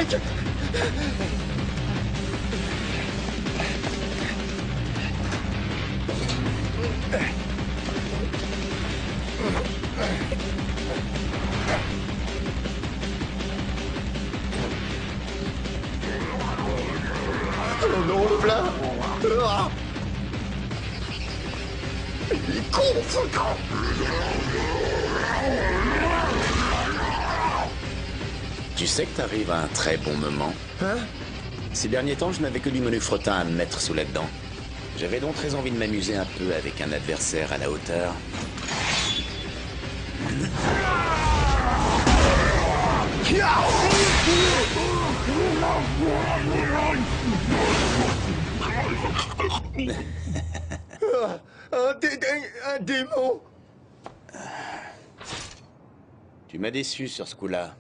Oh non, le plat. Ah. Il est con, ce con. Tu sais que t'arrives à un très bon moment. Hein? Ces derniers temps, je n'avais que du menu frottin à me mettre sous la dent. J'avais donc très envie de m'amuser un peu avec un adversaire à la hauteur. Un démon. Tu m'as déçu sur ce coup-là.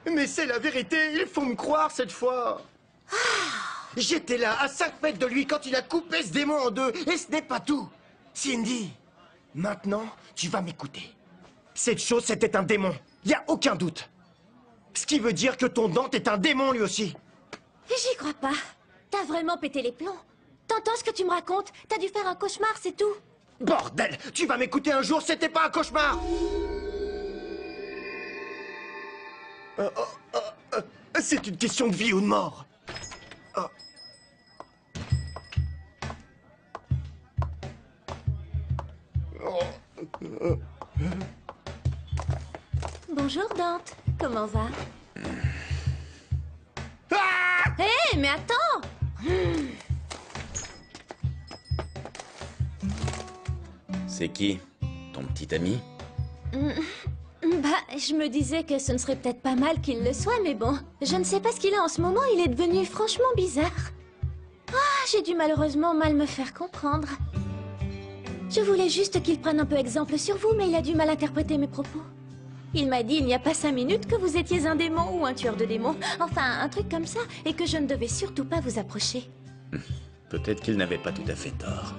Mais c'est la vérité, il faut me croire cette fois. J'étais là, à 5 mètres de lui, quand il a coupé ce démon en deux. Et ce n'est pas tout. Cindy, maintenant, tu vas m'écouter. Cette chose, c'était un démon. Y a aucun doute. Ce qui veut dire que ton Dante est un démon, lui aussi. J'y crois pas. T'as vraiment pété les plombs. T'entends ce que tu me racontes? T'as dû faire un cauchemar, c'est tout. Bordel, tu vas m'écouter un jour, c'était pas un cauchemar. C'est une question de vie ou de mort. Bonjour, Dante. Comment va? Ah! Hé, mais attends! C'est qui? Ton petit ami? Bah, je me disais que ce ne serait peut-être pas mal qu'il le soit, mais bon. Je ne sais pas ce qu'il a en ce moment, il est devenu franchement bizarre. Ah, j'ai dû malheureusement mal me faire comprendre. Je voulais juste qu'il prenne un peu exemple sur vous, mais il a dû mal interpréter mes propos. Il m'a dit il n'y a pas 5 minutes que vous étiez un démon ou un tueur de démons. Enfin, un truc comme ça, et que je ne devais surtout pas vous approcher. Peut-être qu'il n'avait pas tout à fait tort.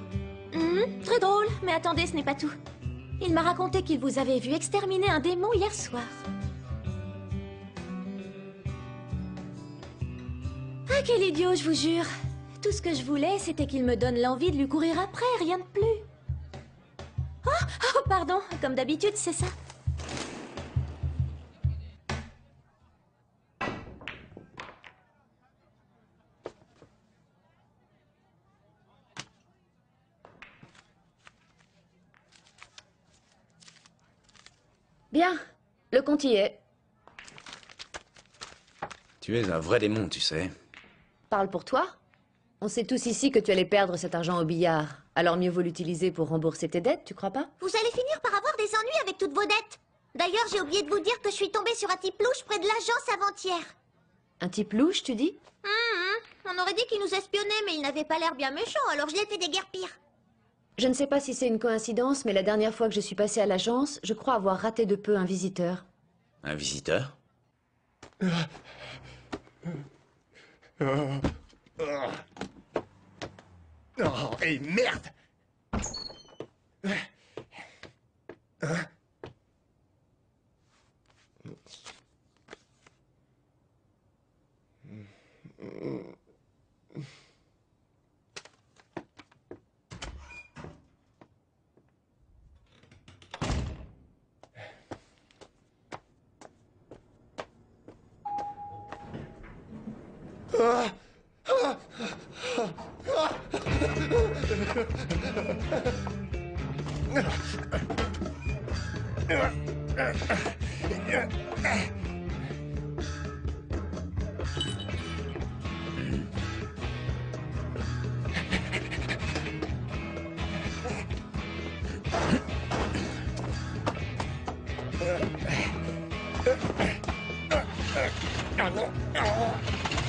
Très drôle, mais attendez, ce n'est pas tout. Il m'a raconté qu'il vous avait vu exterminer un démon hier soir. Ah, quel idiot, je vous jure. Tout ce que je voulais, c'était qu'il me donne l'envie de lui courir après, rien de plus. Oh, pardon, comme d'habitude, c'est ça. Bien, le compte y est. Tu es un vrai démon, tu sais. Parle pour toi. On sait tous ici que tu allais perdre cet argent au billard. Alors mieux vaut l'utiliser pour rembourser tes dettes, tu crois pas? Vous allez finir par avoir des ennuis avec toutes vos dettes. D'ailleurs, j'ai oublié de vous dire que je suis tombée sur un type louche près de l'agence avant-hier. Un type louche, tu dis? On aurait dit qu'il nous espionnait, mais il n'avait pas l'air bien méchant, alors je l'ai fait des guerres pires. Je ne sais pas si c'est une coïncidence, mais la dernière fois que je suis passée à l'agence, je crois avoir raté de peu un visiteur. Un visiteur? Oh, et merde!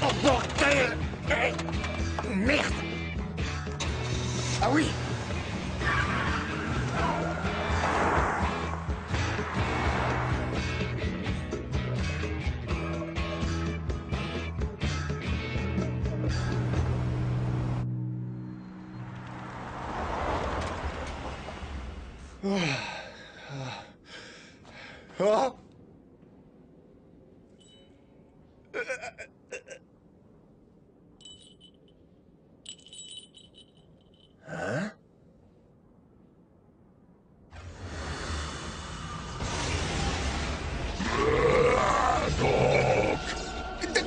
Oh, bordel! Merde! Ah oui! Oh. Oh! Hein?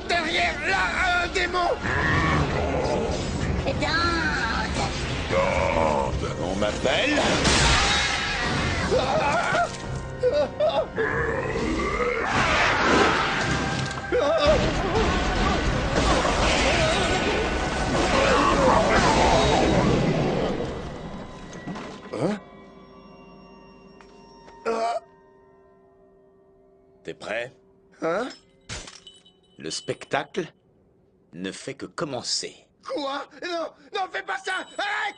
Derrière, là, un démon! On m'appelle... T'es prêt? Hein? Le spectacle ne fait que commencer. Quoi? Non, non, fais pas ça! Arrête!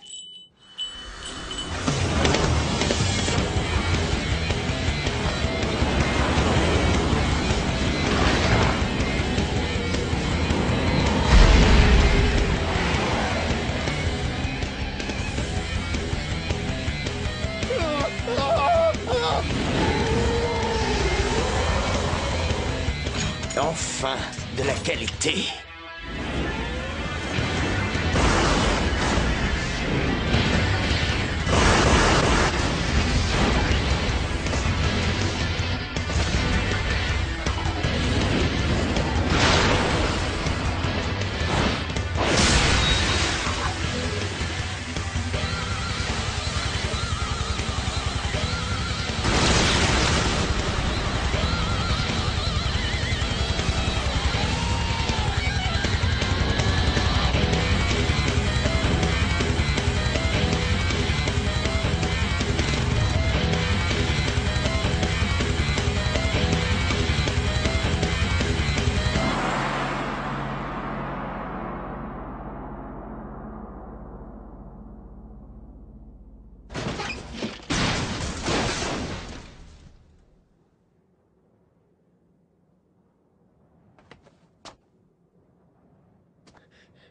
Enfin, de la qualité.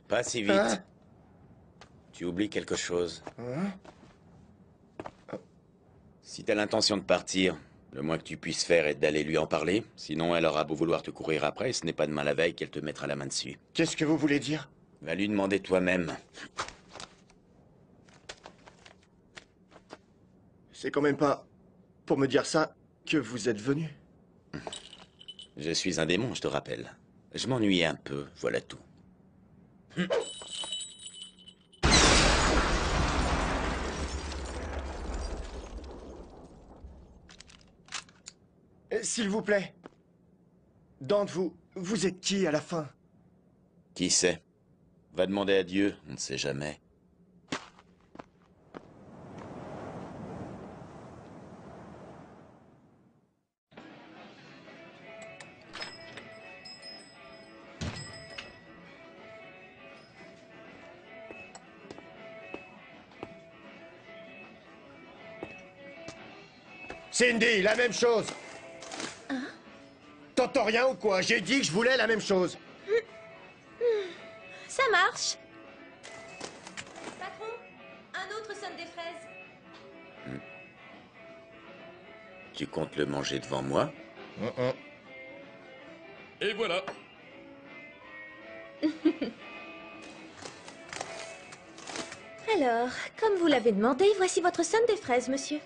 Pas si vite. Hein? Tu oublies quelque chose. Si t'as l'intention de partir, le moins que tu puisses faire est d'aller lui en parler. Sinon, elle aura beau vouloir te courir après, ce n'est pas demain la veille qu'elle te mettra la main dessus. Qu'est-ce que vous voulez dire? Va lui demander toi-même. C'est quand même pas pour me dire ça que vous êtes venu. Je suis un démon, je te rappelle. Je m'ennuyais un peu, voilà tout. S'il vous plaît. Dante, vous êtes qui à la fin? Qui sait? Va demander à Dieu, on ne sait jamais. Cindy, la même chose. T'entends rien ou quoi? J'ai dit que je voulais la même chose. Ça marche. Patron, un autre sonne des fraises. Tu comptes le manger devant moi? Et voilà. Alors, comme vous l'avez demandé, voici votre sonne des fraises, monsieur.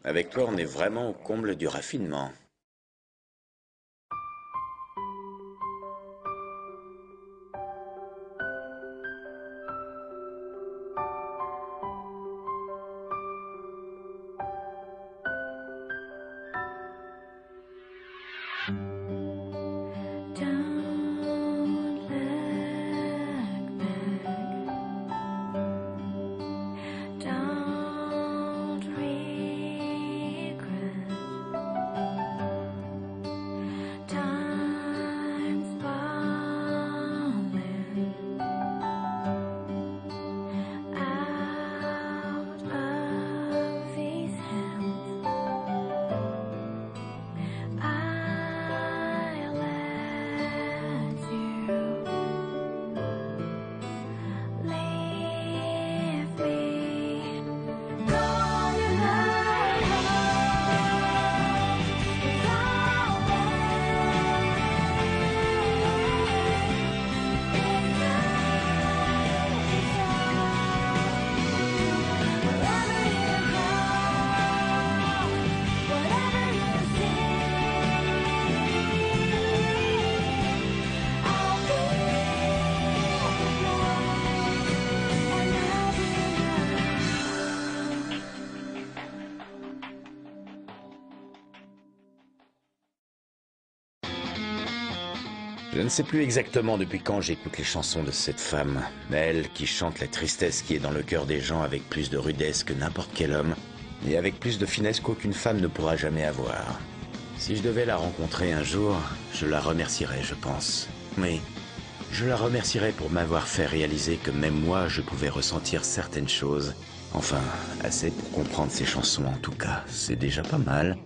Avec toi, on est vraiment au comble du raffinement. Je ne sais plus exactement depuis quand j'écoute les chansons de cette femme. Elle qui chante la tristesse qui est dans le cœur des gens avec plus de rudesse que n'importe quel homme. Et avec plus de finesse qu'aucune femme ne pourra jamais avoir. Si je devais la rencontrer un jour, je la remercierais, je pense. Oui, je la remercierais pour m'avoir fait réaliser que même moi, je pouvais ressentir certaines choses. Enfin, assez pour comprendre ses chansons en tout cas, c'est déjà pas mal.